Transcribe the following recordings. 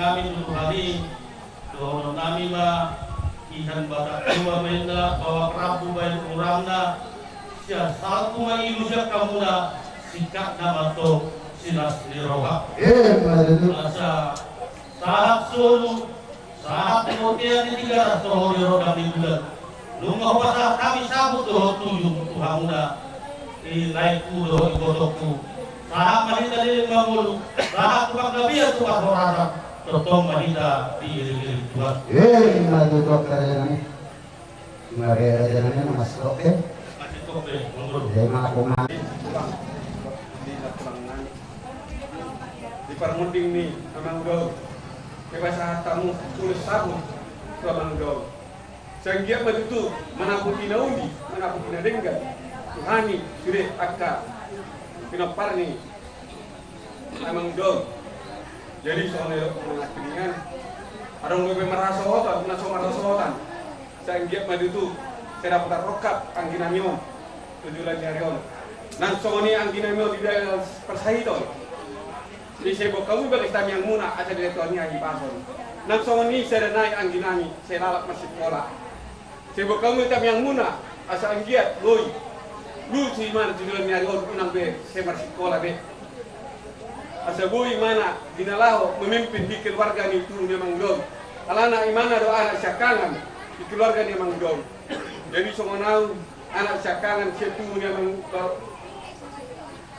kami dulu hari doon namin ba ikan bata tua benda bawa kerabu bayi kurangna sia satu mailu siap kamu na sikap nama to silas liroha masa sahat solo sahat kemudian di 300 liroha di bulan lunga pasal kami sabut doh tujuh Tuhan na ilaiku doh ibotokku sahat mahita di mangulu sahat tukang gabiya tukang horara totong mahita di iri Tuhan Madudok karajangan Mari karajangan mas oke masih toke menurut Jadi mga kumain di parmunding ni amang daw kebasa tamu tulis sabun tu amang daw sanggiak matutu manaputi na undi manaputi na dengga tuhani sude akka pinaparni amang daw jadi soalnya mengakiringan orang gue merasa hotan merasa hotan sanggiak matutu saya dapat rokap angginamion tujuan nyarion nang songoni angginamion tidak persahito di sebo kamu bagi kami yang muna ada direkturnya di pasar. Nang songon ni saya naik angginami, saya lalap masih sekolah. Sebo kamu kami yang muna asa anggiat, loy. Lu si mana tujuan nyari orang unang be, saya masih sekolah be. Asa boy mana dinalaho memimpin di keluarga ni turun memang dong. Alana imana do anak syakangan di keluarga ni memang dong. Jadi songonau anak syakangan saya turun memang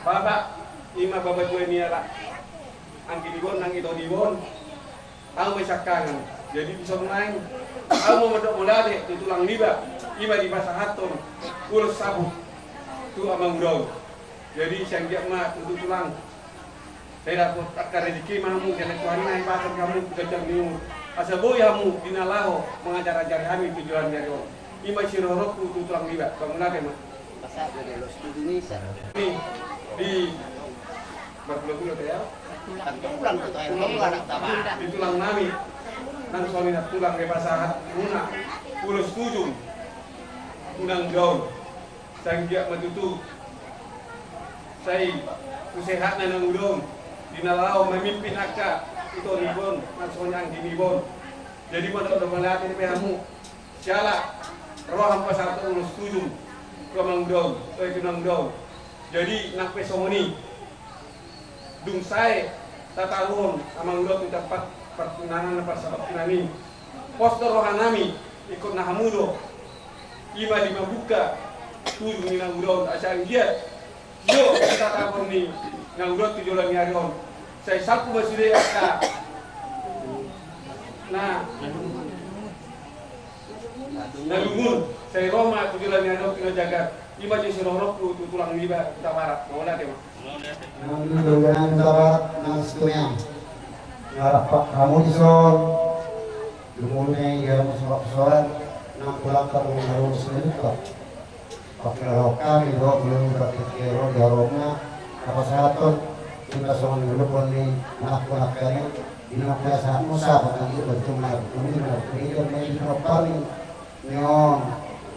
Bapak ima bapak gue ni ala angki diwon nang ito diwon ang may sakanan jadi bisa main ang mo madok modade tulang liba ima di basahaton urus sabu tu amang daw jadi sanggiak ma tulang saya dapat akar rezeki mamu kena kuari naik pasar kamu kejam niu asa boy hamu dinalaho mengajar-ajar kami tujuan dari on ima sirorok tulang liba bangunake ma pasal dari los Indonesia ni di berpulau-pulau ya tulang tu yang mau anak tabah di tulang nami nang suami nak tulang ke pasahat muna pulus tujung unang gaul sanggiak matutu saya kusehat na nang udong dinalao memimpin akka itu ribon nang sonyang di ribon jadi pada udah melihat ini pehamu siala roham pasal pulus tujung kamang udong itu nang udong jadi nak pesomoni dung saya tatalon amang ulo tu dapat pertunanan apa sabab nami poster rohanami ikut nahamudo ima di mabuka tujuh ni nang ulo asal dia yo kita tapon ni nang ulo tujuh lang yarion saya sapu masih ka nah nalungun saya Roma tujuh lang yarion tina jagat ima jadi serorok tu tulang liba kita barat mau lah deh Nang dugaan dapat nang setunya Ngarapak kamu dison Lumune yang sorak-sorak Nang pulang ke rumah harus menutup Pakai roka Ido belum berkira di aromnya Apa satu Kita semua dulu ni Anak-anak kali Dina biasa Musa Bahkan itu berjumlah Kemudian Ini paling Nyon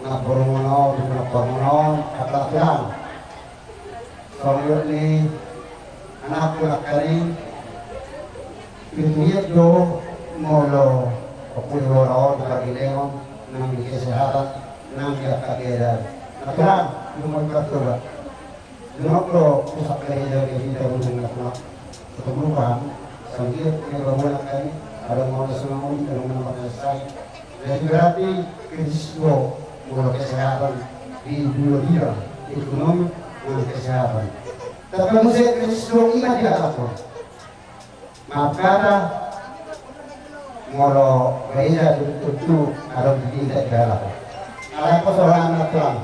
Ngaburungono Ngaburungono Kata-kata Kalau ni anak pulang kali pintunya do molo populer orang bagi leon nang di kesehatan nang di kageran. Nakan lumang katuba. Lumang pusat kali dari kita bukan nak ketemuan sambil yang berbulan kali ada mau semangat ada mau selesai. Jadi berarti krisis do molo kesehatan di dunia ekonomi dan kesehatan. Tapi musik Kristus iman tidak takut. Maaf kata, molo gereja itu ada di tidak dalam. Kalau aku seorang anak Tuhan,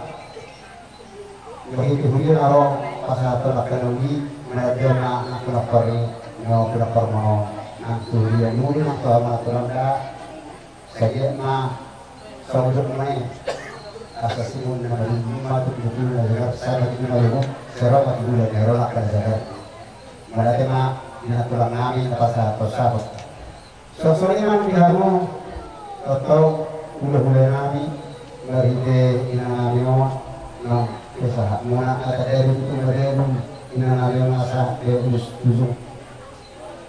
begitu mungkin orang pasal terlalu menajar anak pelakari, mau pelakar mau nanti dia mungkin atau anak Tuhan dah saya mah saudara main asasi mun na lima tu bukan ada saya lagi malu serap lagi bulan ya rolak kan saya malah tema dinatulang namin pasal pasal soalnya man pihakmu atau bulan namin ngaride inanamio no kesah muna ada dari itu dari inanamio nasa dia urus tujuh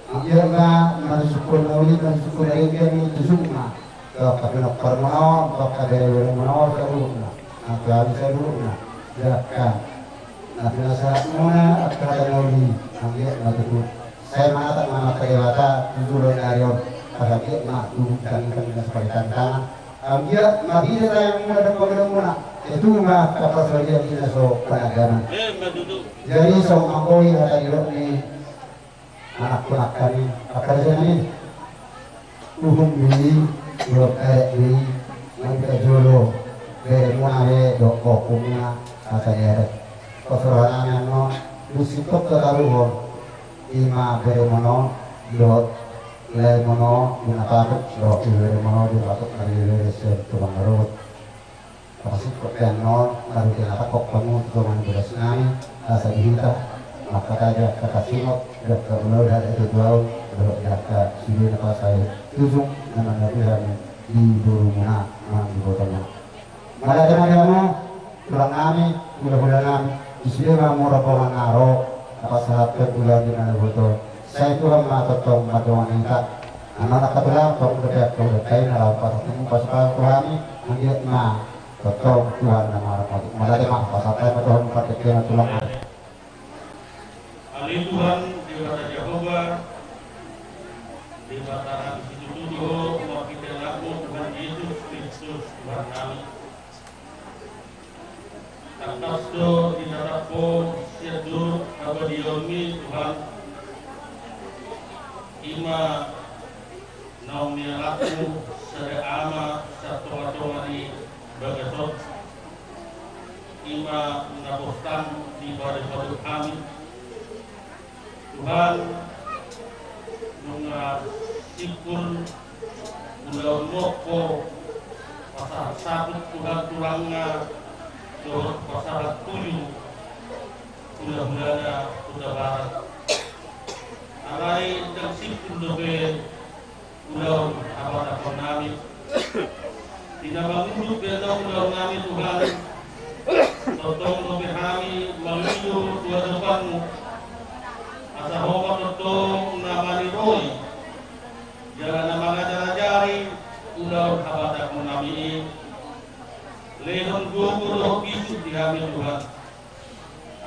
Ang iya nga masukul na ulit masukul ay iya ni tusuma. Kapag pinagparmano, kapag mo sa ulo na. At sa ulo na. Jalan na pinasahat muna at katangali ang iya matutut. Saya mengatakan mana terlewata tujuan dari Pagkakit na tubukan kami sa pagtantangan. Ang iya mabila tayo muna ng pagdamuna. Ito mga kapaswalyan nila sa panaganan. Jadi sa mga koy at ayun ni anak-anak kami. Akarasa namin. Uhong bili, ulok karet bili, magkajolo, bere muna be, doko kumuna, katayere. Pasurahan namin no, lusikot kataruhon, ima bere mono, lot, le mono, gunakapot, lo, bere mono, gunakapot, nalilere sa tulang marot. Kapasik ko yan no, naru tinatakok kamu, tulang beras namin, sa ihita, makakaya kakasingot, dan kemudian dari itu jauh berjaka sini apa saya tujung dengan nabihan di buru mana di botolnya. Malah teman-teman tulang kami, bulan-bulan kami di sini mau rombongan ngaro apa sahabat bulan di mana botol. Saya itu hamba totong madoan ingkat. Anak-anak ketulang kau udah kain nalar pas kami anjir ma totong Tuhan nama rahmat. Malah teman pas saya betul pakai tulang. Ali Tuhan, Dewa Jehovah, Dewa Tanah Situtudo, Wakil Laku, Tuhan Yesus Kristus, Tuhan kami. Atas do dinarapo sedur abadiomi Tuhan, Ima naumi laku sereama satu atauari bagasot, Ima nabostan di bawah kami. Tuhan mga sikul ulau moko pasar sabut Tuhan tulangnya turut pasar tujuh bulan-bulannya udah barat alai dan sikul dobe ulau apa nami tidak mengunduk belau ulau nami Tuhan totong dobe kami menuju dua depanmu asa hoba totong namani roy jalan nama jari ulau habadak menami lehon gugu roh pisuk di kami Tuhan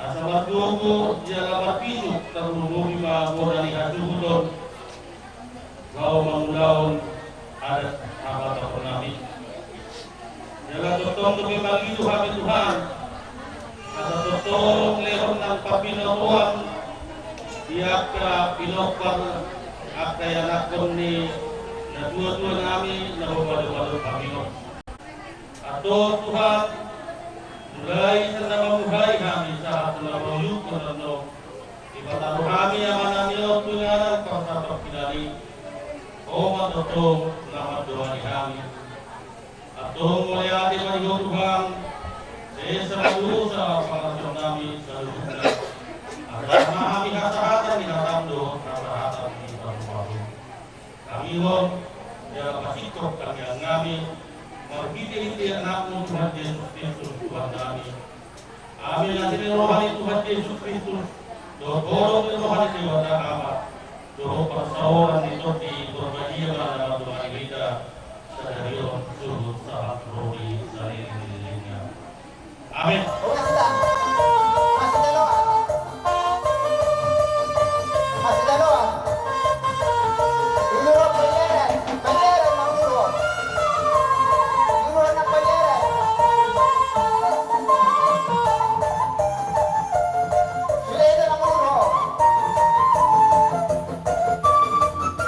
asa gugu jalan pisuk terhubungi ma bodani hajudon kau mengulaun adat habadak menami jalan totong demi bagi Tuhan asa totong lehon nang papinoruan Iaka pinopar akaya nakon ni na dua-dua nami na bubalo-balo kami no. Ato Tuhan, mulai sa namamuhay kami sa ato na mayuk ko na no. Ipataro kami ang manamyo tunganan sa pagpinari o matotong na madoa ni kami. Ato mulayati maniyo Tuhan, sa mga sa pangasyon namin sa lugar. Atas kami kasahatan minatando kasahatan di paru-paru. Kami hon, ya pasikop kami ang kami, magbiti-iti ang nakong Tuhan Yesus Kristus Tuhan kami. Amin na sinirohan Tuhan Yesus Kristus, dohorong nirohan ni Wada Ama, doho persawaran ito di berbadiya na Tuhan kita sa dariyon suruh sa rodi sa lilinnya. Amin.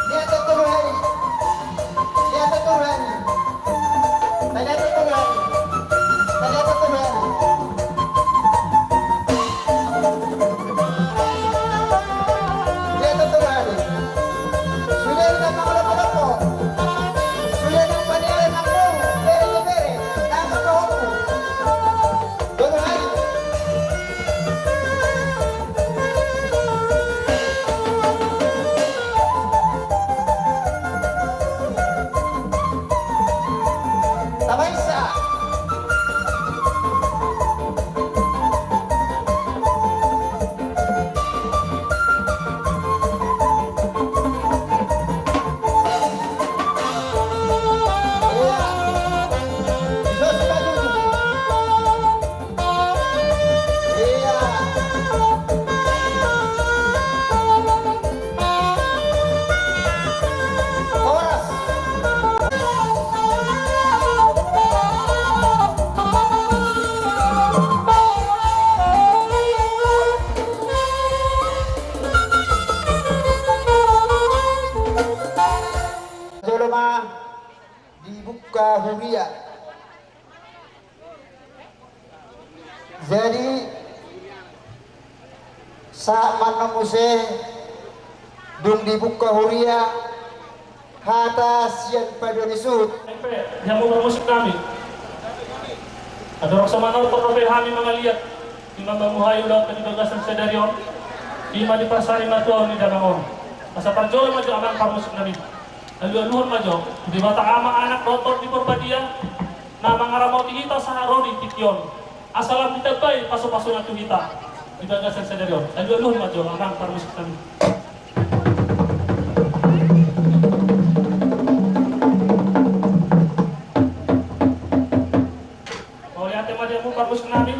Dia mah dibuka huria. Jadi saat mana muse dung dibuka huria hatas yang pada disut yang mau musik kami ada rasa manau terlebih kami mengaliat Imam Bamuhayu dapat dibagasan sedarion Ima di pasari matuau ni danangon masa parjol maju aman parmusik kami aluan maju di mata ama anak rotor di perbadia nama ngaramau hita saharo di tition asalam kita baik pasu-pasu natu hita di bagasan sedarion aluan maju aman parmusik kami. Parmus namin,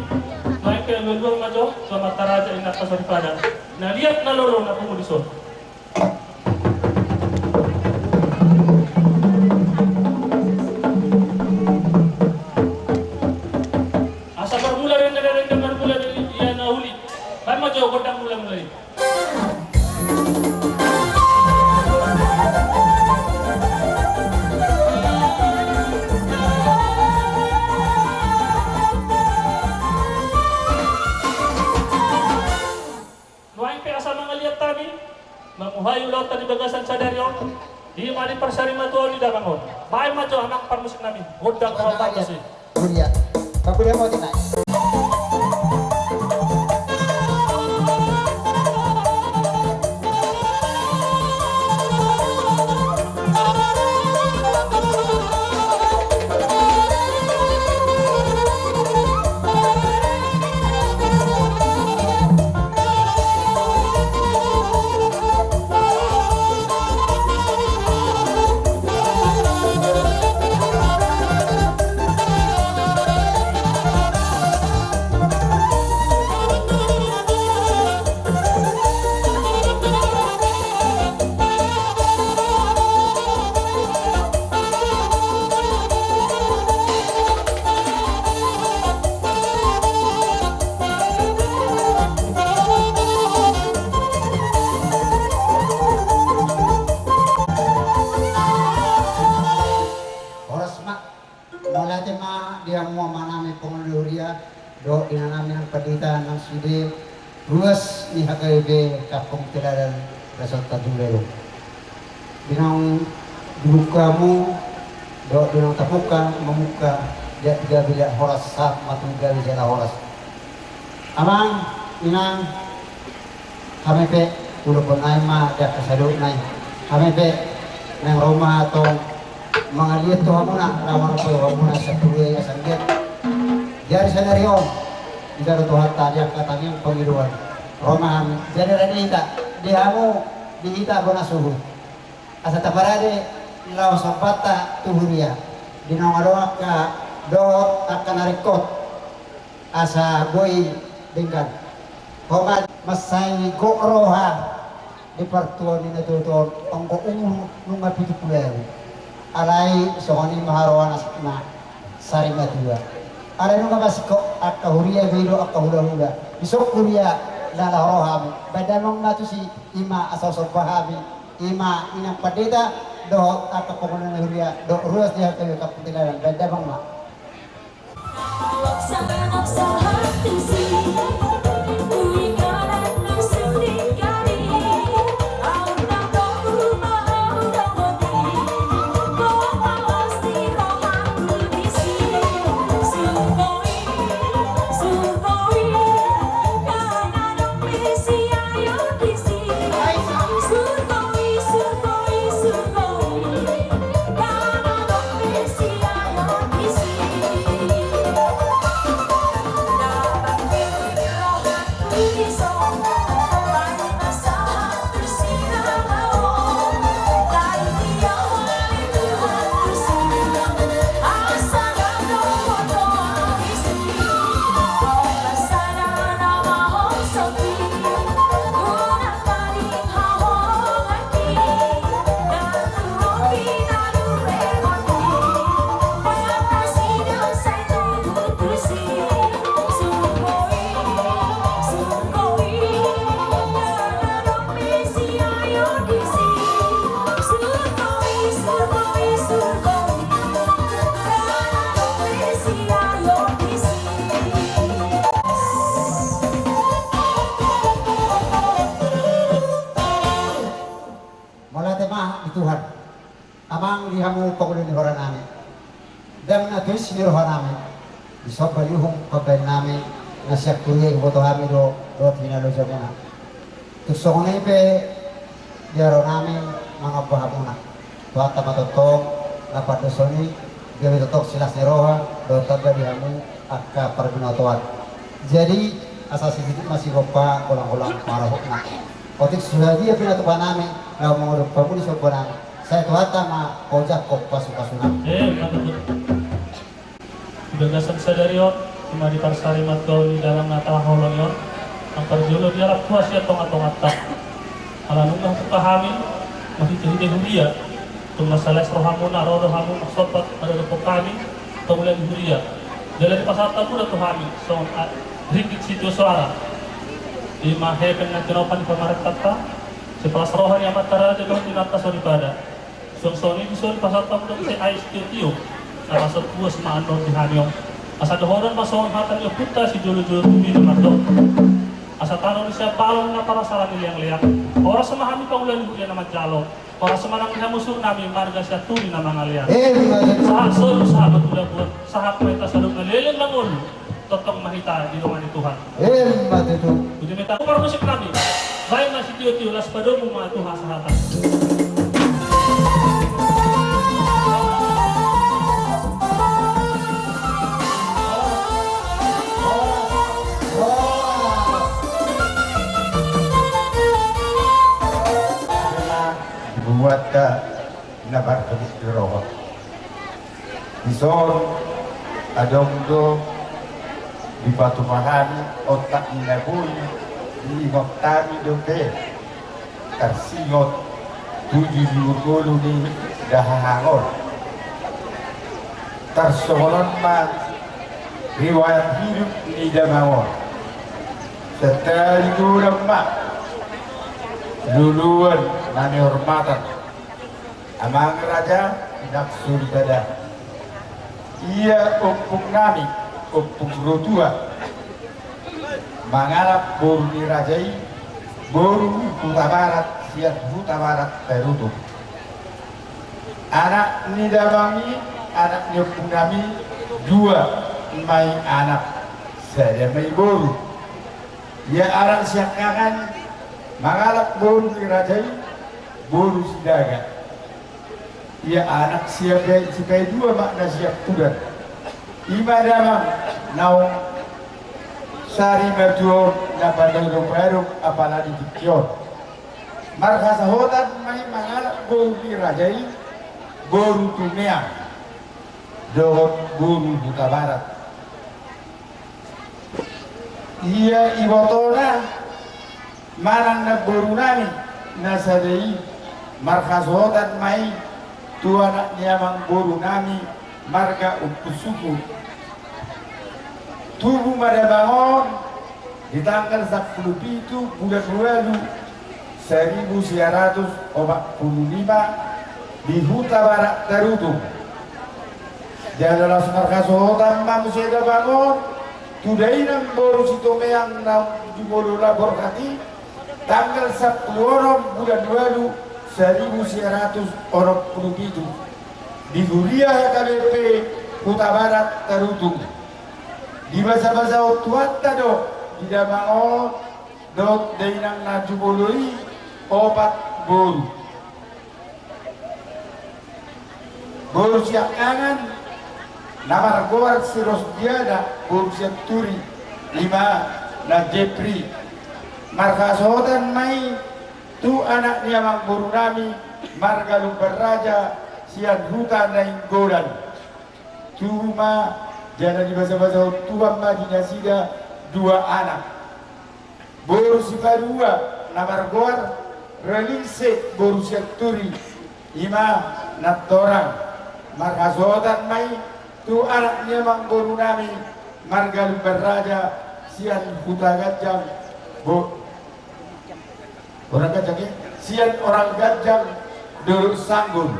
naik ke luar majo, sama taraja ingat pasal pada. Nah lihat naloro na pumulison. Asa bermula rin bermula dari dia nahuli. Baik majo godang mulai. Mamuhayu laut tadi bagasan sadarion di mari persari matuau di dagangon baik majo anak parmusik nami godang kawat sih huria. Kamu dia mau tinai. Do inanami ang padita ng sidi ruas ni HKB kapong tiladan resulta dulero binang dibuka mo do binang tapukan memuka dia tiga bilik horas saat matunggal jala horas amang inang kami pe ulo pun ay ma dia kasado nay kami pe nang Roma atong mga liit to hamuna rawan po hamuna sa tuloy ya sanggit. Jadi senarion tidak Tuhan tadi yang katanya pengiruan Roman jadi renita dihamu dihita guna suhu asa taparade lao sampata tuhuria dinongadoa ka do akan rekod asa boy dengan Roman masai gokroha di pertuan ini tuh ongko nunga pitu pulau alai sohoni maharoan asna sari matua ala nunga masiko akka huria beiro akka hula bisok huria lala rohami badamong natu si ima asosok bahami ima inang padeta do akka pengunan huria do ruas dia ke kaputilan badamong ma amang dihamu pagulun ni horan namin. Dan na tuis ni rohan namin. Isok balihong pagkain namin na siya kuya iboto kami do tinalo siya muna. Tuso ko na ipe diaro namin mga bahamuna. Tuwata matutong na padusoni gabi tutok silas ni roha do taga dihamu akka pergunatuan. Jadi asal sedikit masih gopa kulang-kulang marahok na. Otik sudah dia pinatupan namin na menguruk pabuli sopan namin. Saya tuwata ma kojak kok pasukan. Gagasan sa Dario, kumari parsari matgaw ni dalang natahawlang yon. Ang parjulo di alap tuwa siya tong atak. Alanong lang kahamin, mahiti-hiti huliya. Itong masalas rohamo na, rohamo maksopat, po kami, itong ulan huliya. Dala di pasata mo na tuhami, so ringgit sityo suara. Di mahepen ng tinopan ni pamaraktat pa, si pasrohan niya matara, di ba tinata sa ripada. So ni gusto pasata mo na si Ais Tiyo. Nakasot puas maanor di hanyong. Asa dohoran masawang hatan yung puta si Jolo-Jolo Tumi naman do. Asa tanong siya balong na para sa liang-liang. Oras sa mahami pang ulan huya naman jalo. Oras sa manang hamusur namin marga siya tuli na mga liang. Sa solo sa habat ulang buwan. Sa hapway ta sa loob na leleng lang ulo. Totong mahita di naman ni Tuhan. Hindi may tayo. Kumar musik namin. Bayan na si Tiyo-Tiyo las pado mo mga Tuhan sa hatan. Buat nabar kabis di roho. Ison adong do di batu mahani otak inabuy di ngoktami dope tersingot 7 ni dahahangor tersolon ma riwayat hidup ni damawon setelah itu lemak duluan nani hormatan amang raja nafsu dada ia opung nami opung rotua mangalap boru ni rajai boru huta barat siat huta barat terutu anak ni dabangi anak ni opung nami 2 mai anak saya mai boru ia arang siak kangan mangalap boru ni rajai boru sidaga ia anak siapa 2 makna siap kuda ima damang naung sari mertuor na padang baru apalagi dikion marka sahotan mai mangalap boru ni rajai boru tumea dohot boru buta barat ia ibotona marang na boru nami nasadei marka sahotan mai tu anaknya mang boru nami marga upusuku tubuh pada bangun di tanggal 10 itu bulan 1945 di Huta Barat Terutu jalan langsung marga sohotan manusia dah bangun tudai nang boru sitomeang nang jumolo labor kati tanggal 10 orang bulan 1947 di Huria KBP Huta Barat Terutung di bahasa-bahasa tuanta do di damangon dot dainang najuboloi obat boru boru siap kangen namar goar siros diada boru siap turi 5 na Jepri marka sohotan mai tu anaknya mang boru nami marga lumbar raja sian hutan naing godan cuma jana di bahasa-bahasa tuan majinya sida 2 anak boru si padua namar goar relise boru sian turi 5 natorang marga sohotan mai tu anaknya mang boru nami marga lumbar raja sian hutan gajang orang gajang ya? Sian orang gajang dulu sanggun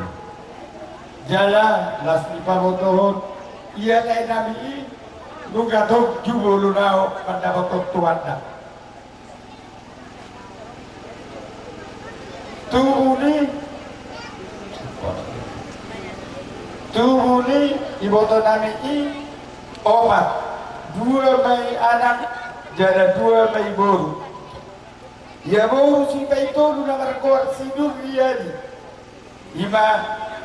jala lasmi pamotohon ia lain nami nugatok jubulu nao pendapat tuanda tu uni tubuh ni iboto nami i opat, 2 may anak jada 2 may boru. Ya boru si paitolu na markuat si Nuriani, ima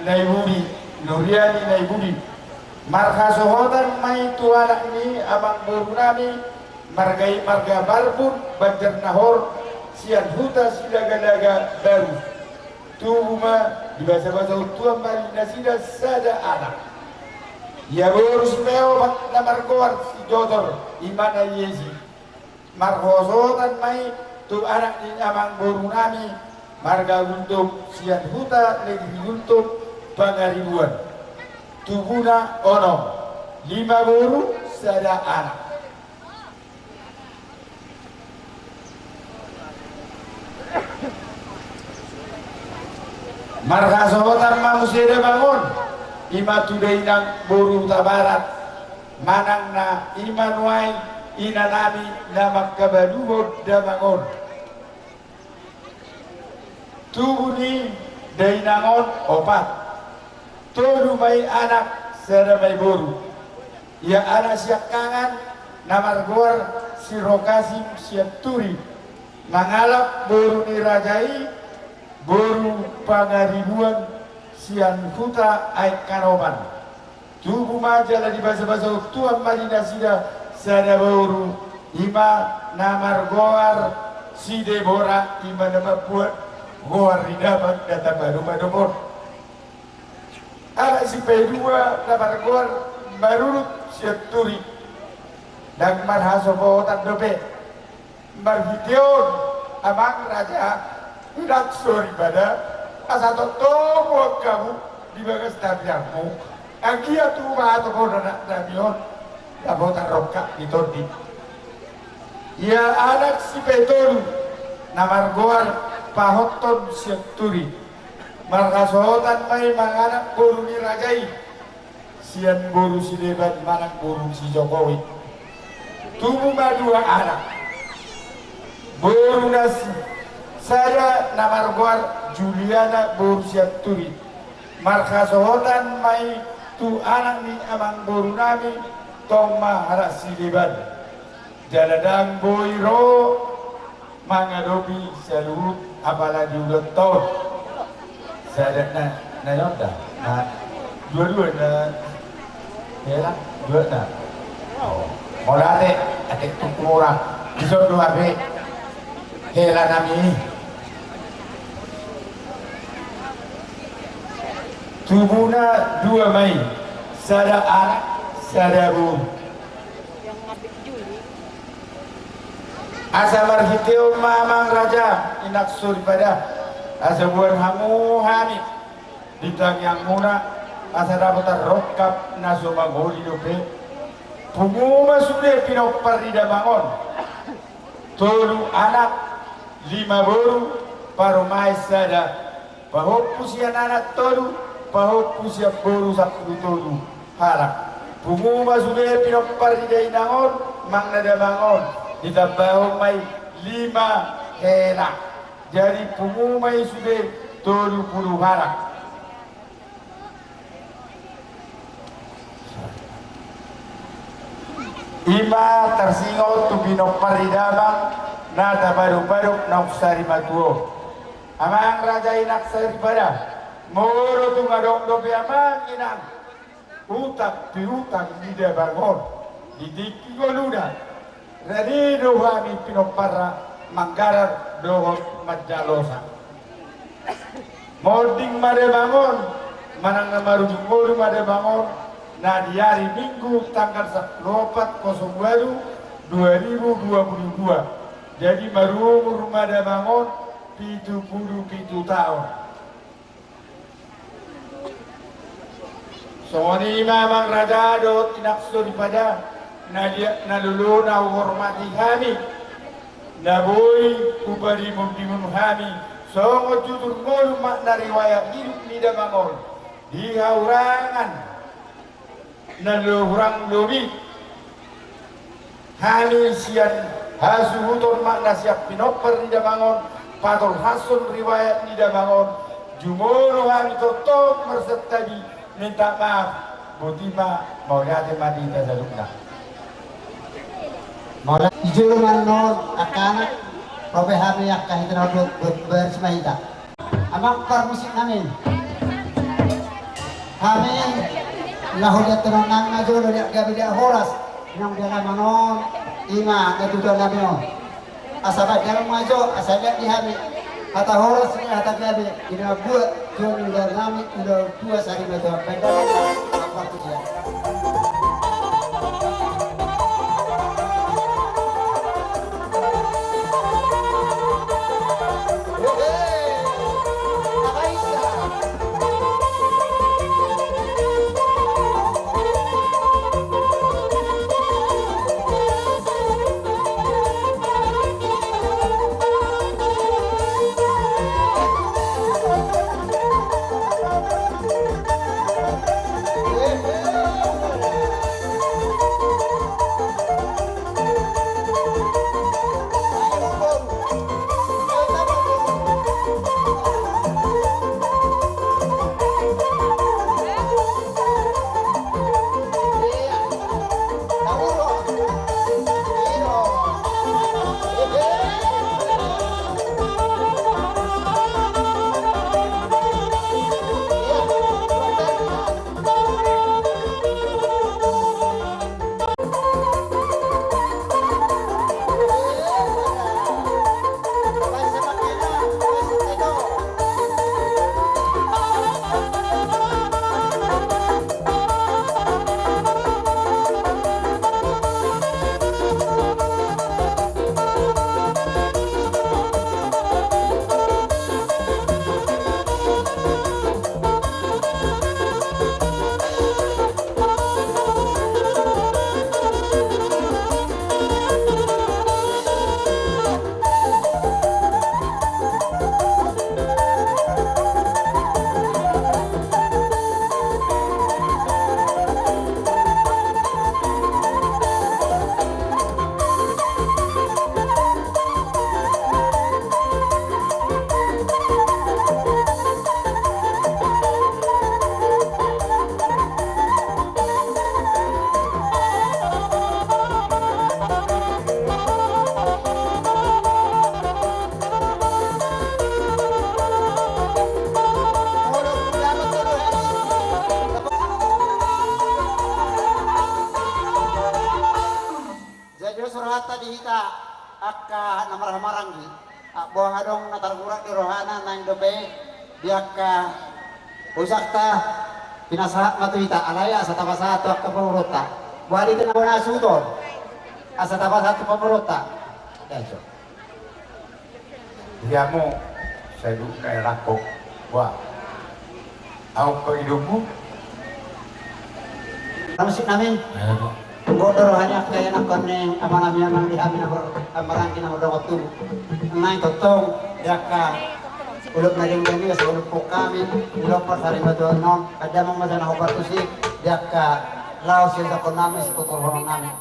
naibudi, Nuriani naibudi. Markasohotan may tuanak ni abang boru nami margai marga barbun banjar nahor sian huta silaga-laga baru. Tubuh di bahasa-bahasa utuan mari nasida sada anak. Ya boru si meo na markuat si Jodor imana yesi. Markosohotan may tu anak ni abang boru nami marga untuk sian huta negeri untuk pangaribuan. Tubuna ono 5 boru sada anak. Markasohotan manusia bangun ima tudai nang boru tabarat manang na imanuai inanami nama kabadubod da bangun tubuh ni dainangon opat todo may anak sada may boru ya anak siak kangan namarguar si Rokasim siak turi mangalap boru ni rajai boru pangaribuan sian huta aik kanoban tubuh majalah di bahasa-bahasa tuan Madinah sida sada boru ima namargoar si Deborah ima nama buat goar ridapat data baru madomor anak si P2 namargoar marurut siat turi dan marhasobotan dope marhition amang raja tidak sorry pada asal tomo kamu di bagas tabiamu agia tu atau kau nak tabion dapat rokak ditodi ya anak si Petolu namar goar pahoton siaturi markasohotan may manganak boru ni rajai sian boru si lebat manang boru si Jokowi tubuh 2 anak boru nasi saya namar goar Juliana boru siaturi markasohotan may tu anak ni amang boru nami toma haras si lebat jaladang boiro mangadobi seluruh apalagi udah tahun saya na yonda na dua na hela dua na molate atik tukura bisa dua be hela nami tubuhna 2 Mei sada anak sada bu asa marhiteo mamang raja inak suri pada asa buan hamu hani ditang yang muna asa dapat rokap naso magoli dope punguma sude pinopar di damangon tolu anak 5 boru parumai sada pahopusian anak tolu pahopusian boru sapulu tolu harap punguma sude pinopar di dainangon mang nada bangon ditambah may 5 hela jadi pungumay sudah 30 harak ima tersingot tu binopar di damang nata baru-baru naksari matuo amang raja inak sari pada moro tu ngadong dobe amang inang utak piutang tidak bangun didiki goluna Radi dohami pinopara manggarar dohot majalosa. Molding made bangun, manang namarujung modu made bangun. Nah di hari Minggu tanggal 24/02/2022. Jadi baru rumah made bangun 77 tahun. Soni mamang raja dot inaksur pada Nadia nalulu na hormati kami naboy ubari mumdimun kami songo tutur molu makna riwayat hidup ni damangon di haurangan naluhurang lobi kami sian hasuhuton makna siap pinopper ni damangon pator hasun riwayat ni damangon jumoro kami totok mersertabi minta maaf Butima mau lihat mandi tasalukna. Mula ijulu man non akana probe hari akah itu nak bersmahita. Amang permusik namin. Kami lahulat tenang na julu dia gabi dia horas. Nang dia nama non ima ketujuan nabi non. Asabat jalan maju asal di hari. Kata horas ni kata gabi ina buat julu dia nami udah tua sari betul. Benda apa tu dia? Dihita akka namarang-marang di buang adong natargurak di rohana nang dobe biaka usakta pinasahat matuita alaya asa tapasatu akka pamurota wali na bona sutol asa tapasatu pamurota dajo Dia mo sa kay rako wa au ko idumu musik namin Bodoh hanya kaya nak koneng amanah yang dihamin amaran kina udah waktu nang totong jaka uluk naring dani uluk pokami uluk pasari batu non ada mamasan hobar tusik jaka laos yang tak konami sekotor horong nami.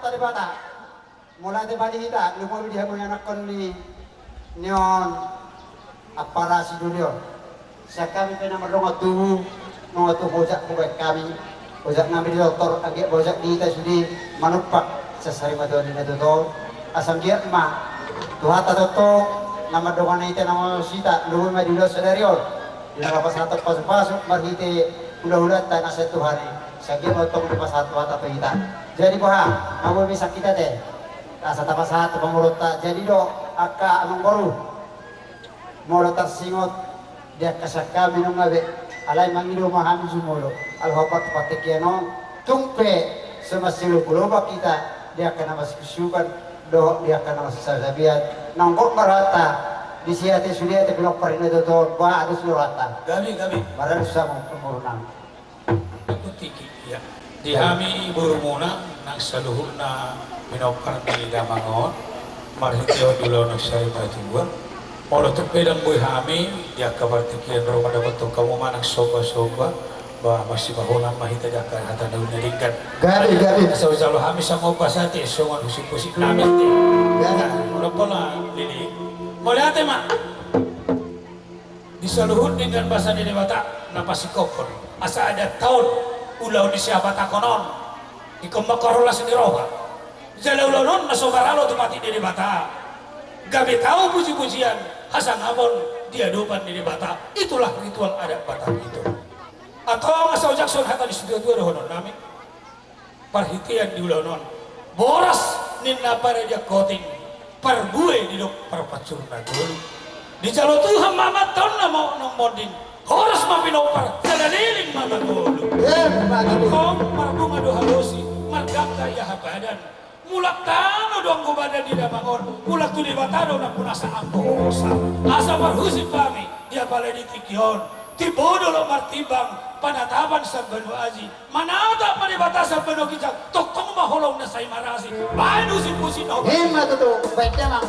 tadi bata. Mulai di badi kita, lumuri dia punya anak kon ni neon apara si junior. Saya kami pernah merdonga tuh bojak buat kami. Bojak ngambil doktor, agak bojak di kita sudi manupak sesari madon ini doktor. Asam dia mah Tuhan tato nama dongan itu nama sita luhur mah dulu sedarior. Dina pas satu pasuk marhite udah tanah satu hari. Sagi motong di pas satu atau kita. Jadi bahwa kamu bisa kita deh. Asa tapas satu pengurut jadi do aka anong baru. Molo tersingot dia kasaka minum ngabe. Alai mangilu mahami sumolo. Alhobat patikiano tumpe semasilu puloba kita dia kena masih kesukan do dia kena masih sasabiat nangkot marata di siate sulia te pinok parina do ba ada surata Gabi. baran sama pemurunan Aku tiki ya. Di hami burumuna nang saluhur na minopar di Damangon. Marhitio dulu nak saya baju. Molo tu pedang boy hami dia kabar tikian rumah dapat tu kamu manang soba bah masih bahonan mahita jakar hata daun neringan. Gabi Asal jalo hami sama pasati songan usik kami ti. Udah pola ini. Mulai ate mak. Di saluhur dengan bahasa di Dewata napasi kopor. Asa ada tahun ulau di siapa takonon. Ikom makarola sendiroha. Jala ulau nasogaralo tu mati di Dewata. Gabi tahu puji-pujian hasan abon diadupan di Dewata. Itulah ritual adat Batak itu. Atau masa Jackson hata di studio dua honon nami perhitian di ulonon boras ninna pada dia koting pergue di dok perpacurna dulu di jalo Tuhan mama tahun nama nong modin horas mapinopar kadaliling mama dulu kong marbunga do halusi margangka ya habadan mulak tano doang badan di Damangon mulak tu di Batado na punasa ampo asa parhusi kami dia balai di Tikion tibodo lo martibang panataban sa Banu Aji manata panibata sa Banu Kijang toktong maholong na sa imarasi bahan usin-usin ako himma tuh baiknya mang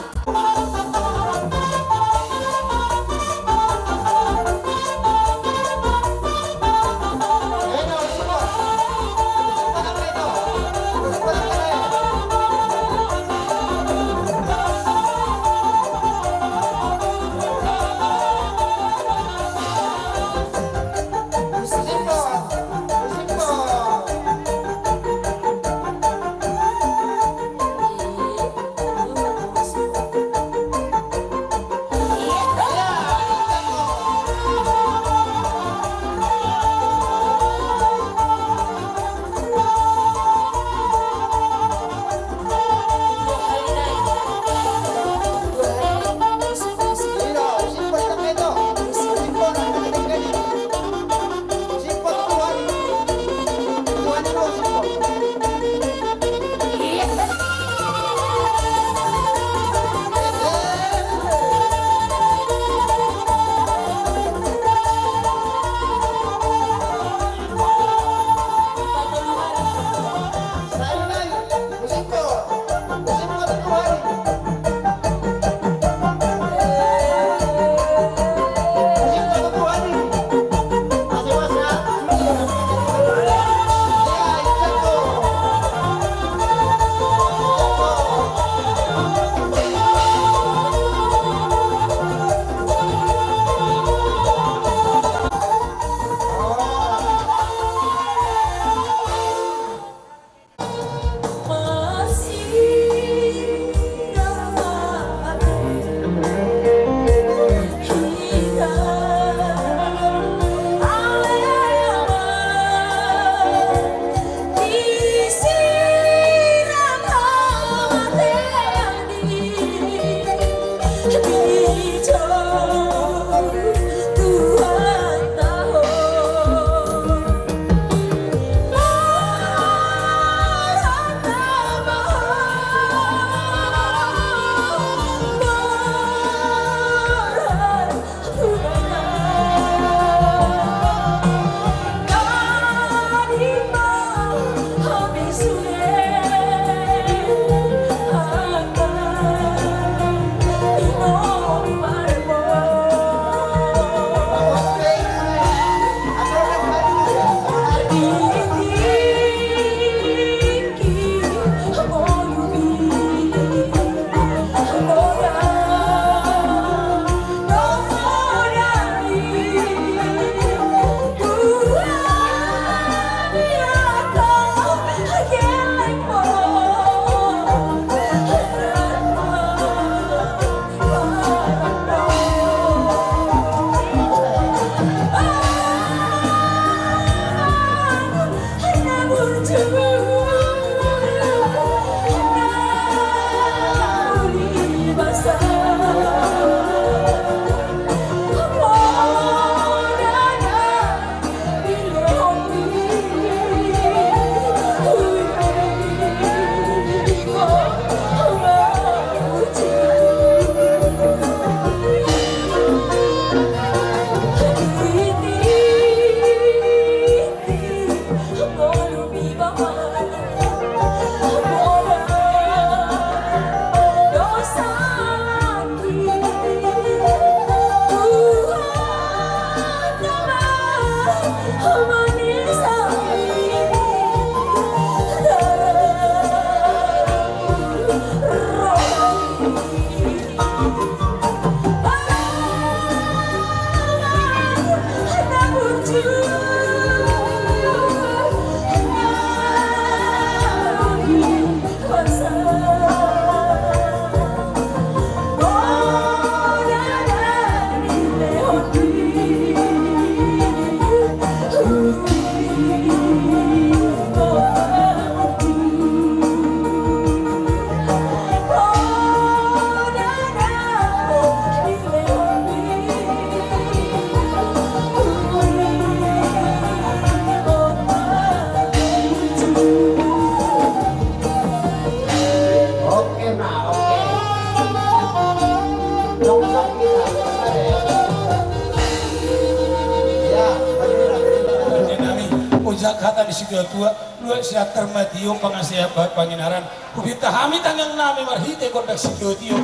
Oh si tua lu siat termatio pangasiya panginaran kubita hami tangang nami marhite kondak si tio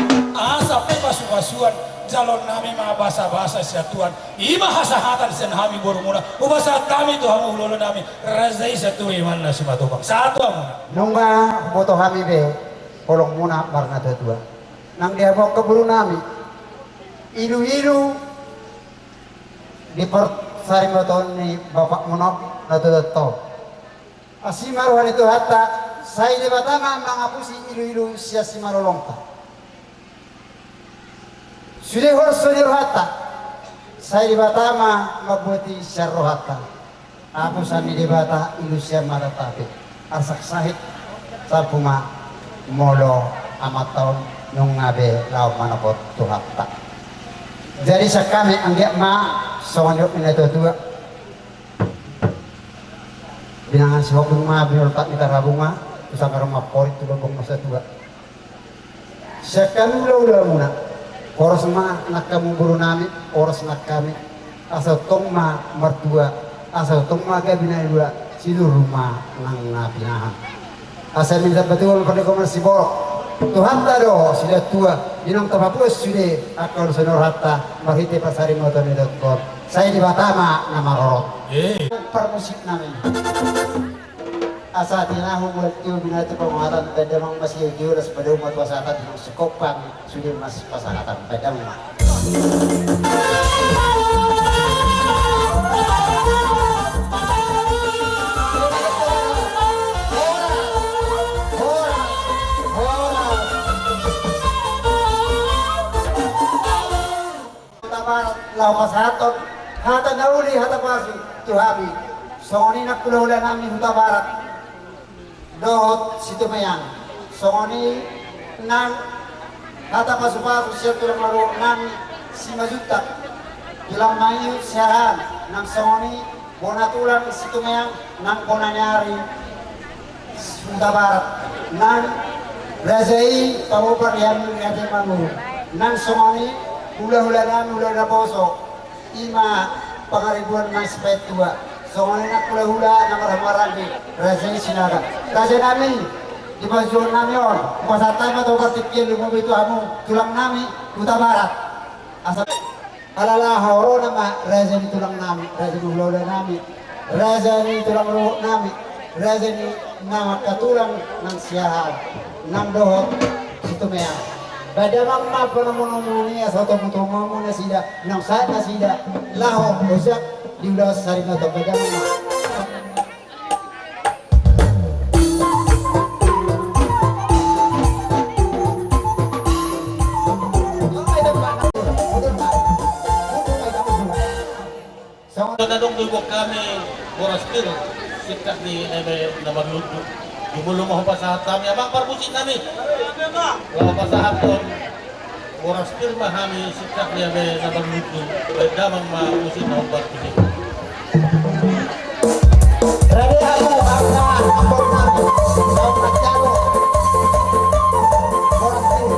sampai pasu-pasuan jalon nami mga basa-basa siya tuan ima hasahatan sen hami borumuna ubasa kami to hamu lolo nami razai sa tuwi man na si matubang satu amuna Nunga boto kami be, kolong muna barna tua. Nang dia mau keburu nami, ilu-ilu di persari moton ni bapak munok na to. Asimaruhan itu hatta saya di batama mengapusi ilu-ilu sia simarolongta. Sudah horsodir hatta saya di batama mabuti syarrohatta. Aku sani di bata ilu sia maratapit. Asak sahit sarpuma molo amat tahun nung ngabe lau manapot tuhatta. Jadi sakami anggiak ma sawandok minato tua. Binangan sihok rumah binol tak mitara bunga usang rumah porit tu lobong masa tua. Sakami ulah muna. Poros ma nak kamu guru nami, poros nak kami asal tong ma mertua, asal tong ma ke binai dua. Sidu rumah nang napinahan. Asal minta betul pada komar si borok. Tuhan tado sudah tua. Minum tapapus sudah akal senor hatta marhite pasari motor ni doktor. Saya di Batama nama Rorot. Permusik nami. Asa tinahu mulut tiu binatu pengawatan pedamang masih juras pada umat wasata di sekopang sudah mas pasaratan pedamang. Lau masaton hata nauli hata pasi tuhabi songoni nak kulaula nami huta barat dohot situ mayang songoni nang hata pasu siap tulang maru nami si majuta tulang mayu siahan nang songoni bona tulang situ mayang nang bona nyari huta barat nang razai pamupar yang ngade mangu nang songoni hula-hula nami hula na poso ima pangaribuan ng spet tua so ngayon hula-hula na maramaran di razay sinaga kasi namin di pasyon namin yun masatay mato partipyan lumumi ito amo tulang nami Kuta Barat asa alala hauro nama razay ni tulang nami razay ni hula-hula nami razay ni tulang ruhok nami razay ni nama katulang ng siyahan ng dohot si Tumea badamang mapanamon niya sa tumutungo mo na sila nang saat na sila lahok usak di udah sari na to badamang Kadong dugok kami borastir sikat ni na magluto. Gumulong ako pa sa kami abang parbusit nami. Wala pa sa hapon. Borastir mahami sikat ni na magluto. Damang mausin na ubat ko. ready ako bangka ampun nabi sa pagkago borastir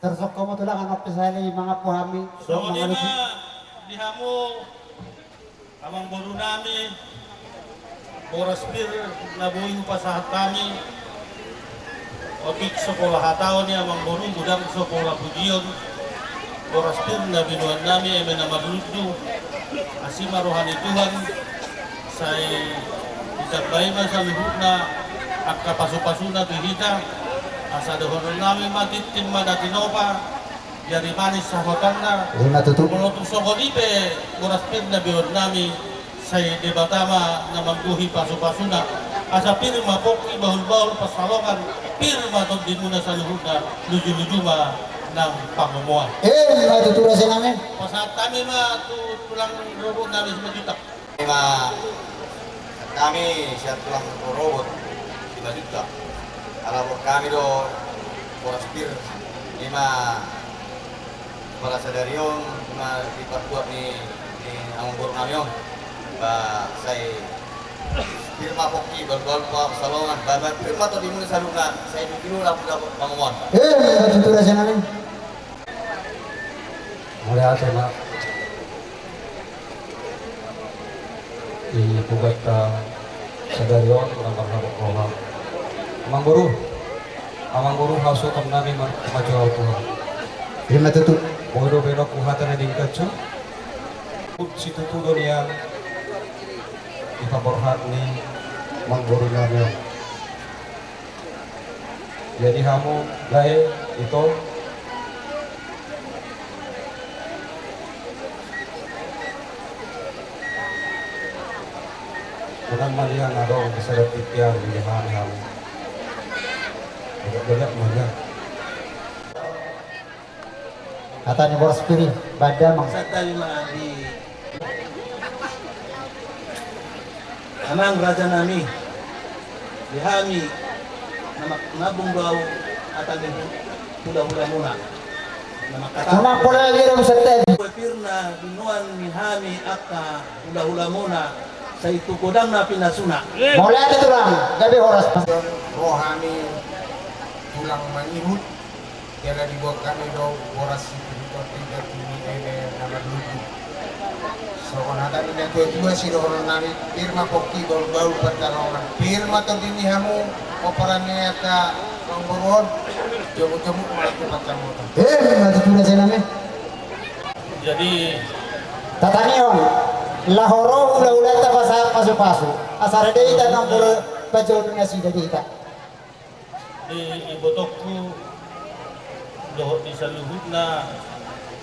Tersok kamu tulang anak pesali mga puhami. So di ma dihamu amang boru nami oras pir nabuhi pa sa kami. Opik sekolah hatao ni amang boru gudang sekolah pujion. Oras pir na binuan nami ay menamaludu. Asima rohani Tuhan saya isabay man sa luhut na agkapaso-pasuna kita asa dohon nami matitin madatinopa dari manis sa hotan na Lima tutup. menutong sokodipe oras pir na binuan nami saya debatama na magbuhi paso-pasuna asa pirma poki bahul-bahul pasalongan pirma to din muna sa luhut na luju-luju ma ng pangumuan. Lima tutura sa namin. Pasaat kami tulang robot namin sa Majutak. Kami siya tulang robot di Majutak. Alam kami do Boraspir 5 para sadarion 5 diperkuat ni among guru kami yon. Saya firma poki bal-bal pa salongan babat firma to di muna sa luna saya dulu lang dapat pangumuan. Lima tutura sa namin. Mulai ate na ibugat sa daryon kurang berharap roham. Amang guru haso kam namin majuaw Tuhan. Lima tutup. Bodo beno kuhatan na din kacu. Si tutudo niya ipaborhat ni mangguru namin. Jadi kamu lae itu Kadang malihan na daw bisa dapat yang di hari-hari. Banyak mana? Kata ni boros piri. Bada mang. Sa talima di amang raja nami dihami nabung daw atagin hula-hula muna na makatapos. Namang pula lirong sa tabi. Pirna binuan ni hami akka hula-hula muna sa itukudang na pinasuna. Mulai ada tulang. Gabi horas. rohani tulang manihut kaya dibuat kami do boras itu tidak ini nama dulu so konata ini dua si dohon nami firma poki baru pertarungan firma terdini hamu operannya ka pangburuan jemu-jemu malah pertarungan Lima tutura sa namin. Jadi Tatanion. Lahoro ula-ula ta paso-paso. Asara day ita ng puro pajodo na sida dita. di ibutokku dohot di saluhut na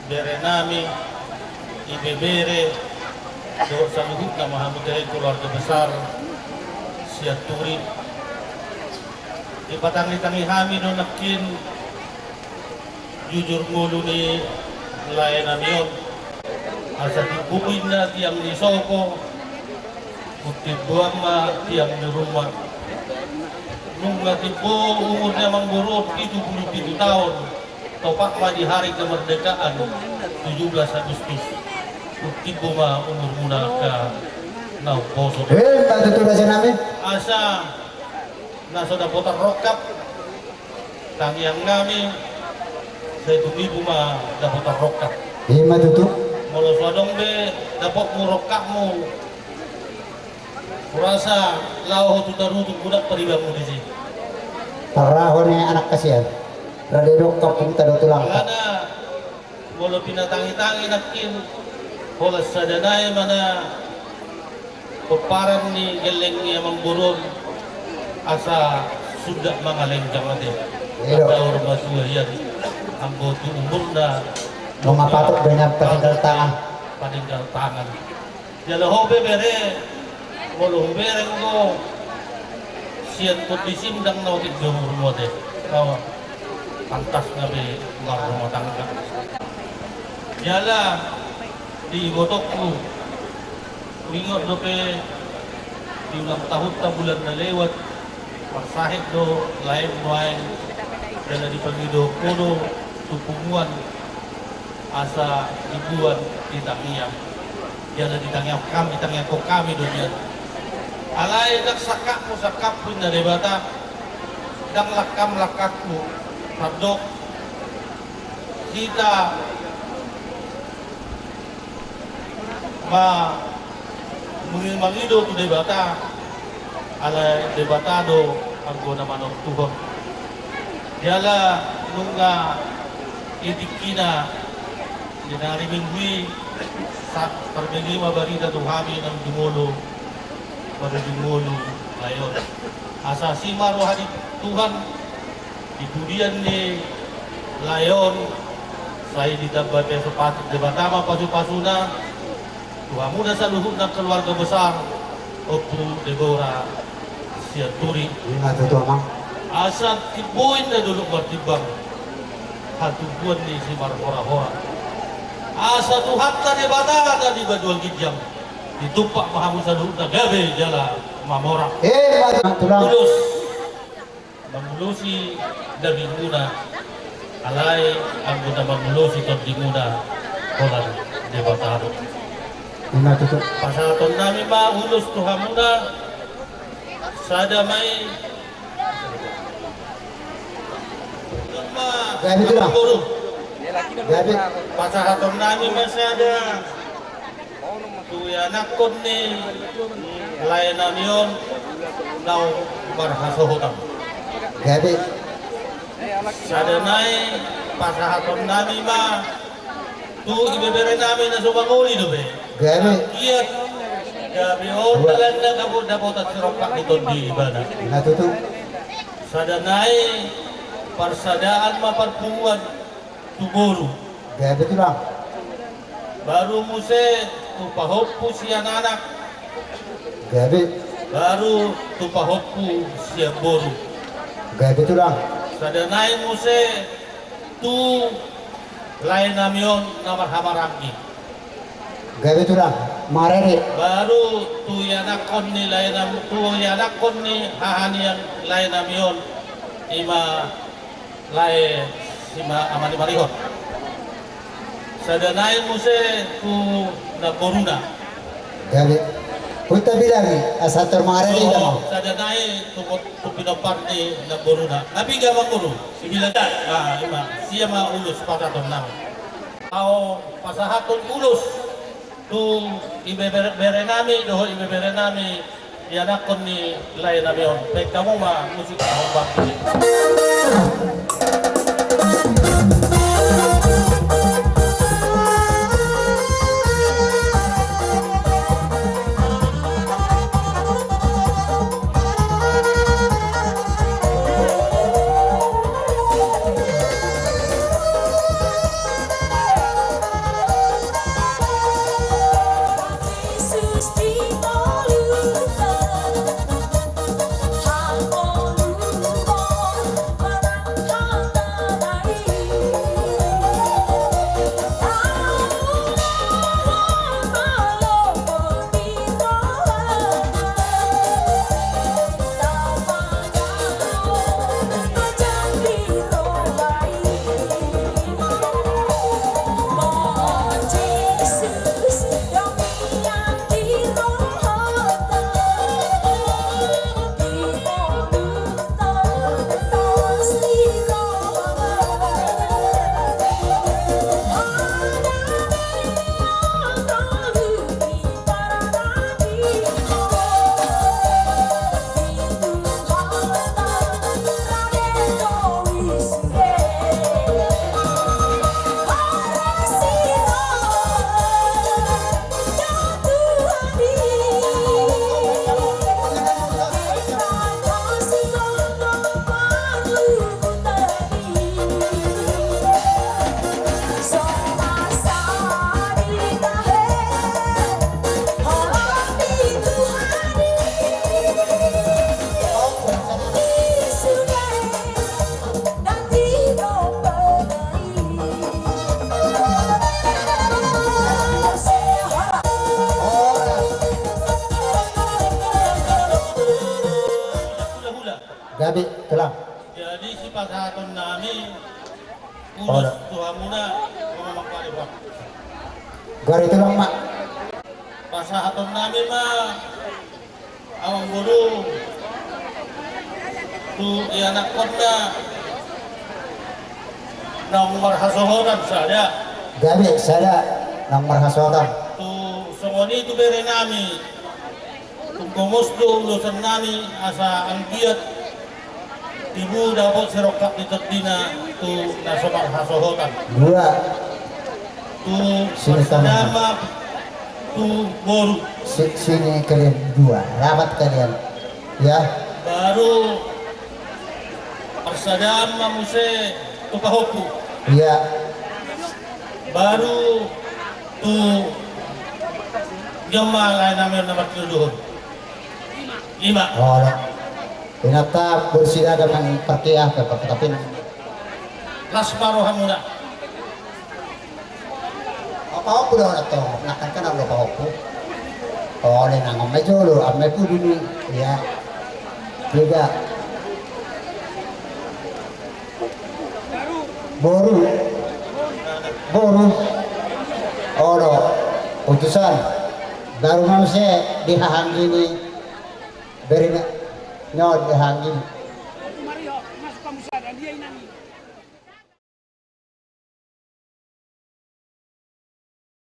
bere nami ibebere dohot saluhut na mahamudahay keluarga besar siat turi ipatangi-tangi kami do nakin jujur ngulu ni layan nami yon asa dibukuin na tiang ni soko bukti buang ma tiang ni rumah nung natibo umurnya mangguru 77 tahun topak ma di hari kemerdekaan 17 Agustus bukti ma umur muna ka nau poso Lima tutura sa namin. asa nasa dapotan rokap tangiang nami saya tumibu ma dapotan rokap Lima tutup. Kalau sodong be dapat murokak mu kurasa lau tu darutu budak peribamu di sini. Tarahon ni anak kasihan. Radedok kampung tado tulang. Karena walau pinatangi-tangi nakin kalau sadanay mana peparan ni geleng ni amang burun asa sudah mangalengkang natin. Iyo. Ada orang masuhayan ang boto umur na Mga patok dengan peninggal tangan. paninggal tangan. Jala hobe bere, walau bere ko siyan po disim dang nautik jumur mo de. Kawa pantas na be rumah tangga. Jala di botok ko wingot do pe di ulang tahun ta bulan na lewat pagsahit do lain buhay jala di pagido kono tupunguan asa ibuan di tangiam jala di tangiam ko kami dunia alay nagsakak mo sakap pun na debata dang lakam lakakku padok kita mangido tu debata ala debatado ang guna manong tuhon. Diala nunga itikina dinari mingwi sa permingima barita tuhami ng dumulo pada dumulo ayon. Asa sima rohani Tuhan di dunia ni layon saya ditambah sepatu debatama pasu-pasuna Tuhan muda sa luhut ng keluarga besar Opu Deborah Siaturi Ingat itu mang. asa tibuin na dulu bertibang hatubuan ni si marhora-hora asa Tuhan ta debata na di badual gijang ditumpak mahamu sa luhut na gabe jala mamora Tulang. tulus mengulusi daging muna alay ang guna mengulusi daging muna kolan debatado Ingat itu. pasaton namin maulus Tuhan muna sada may Gabi itu lang. guru Gabi. pasaton namin masada tuya nakon ni layanan yon daw barhasohotam Gabi. sadanay pasahaton namin ma tu ibebere namin na sumanguli do be Gabi. iya gabi o talan na kabut dapat at siropak nito di ibadah Ingat itu. sadanay parsadaan maparpunguan tuburu Gabi itu lang. baru muse tupahoppu siya anak Gabi. baru tupahoppu siya boru Gabi itu lang. sadanay muse tu lain namyon na marhamaranggi Gabi itu lang. Marere. baru tu yanakon ni lain nam tu yanakon ni hahani yang lain namyon ima lain ima amani marihon sadanay muse tu na boruna Gabi. Punta bilang asator marere itu mang. sadanay tu pinoparti na boruna nabi gamang guru sibiladan ima siya maulus pasaton namin ao pasahaton ulus tu ibebere nami doho ibebere nami yanakon ni lain namyon pek kamu ma musik ahong bakti Gabi, tulang. jadi si pasahaton nami Oh, ulus dah. Tuhan muna mamamakari pak Gor itu lang mak. pasahaton nami ma awang guru tu yanakon na nomor hasohotan saja. Gabi sada nang marhasotan. Tu songoni tu bere nami. Tunggumusdo ulusan nami asa anggiat tibu dapat serokap di tetina tu nasobar hasohotan. Dua Tu Sini persadama tu boru sini kalian dua, rapat kalian. Ya, baru persadama muse tu kahopu iya. baru tu jemaah lain namer nomor tujuh lima Oh, pinata bersila dengan perkiah ke tapi lasmaro hamuna apa udah atau nakan kan lo apa oh le nang mai jolo ame ku dini ya juga boru oro utusan baru manusia dihanggi ini beri nyod dihanggi Mario, masuk kamu sadar dia ini.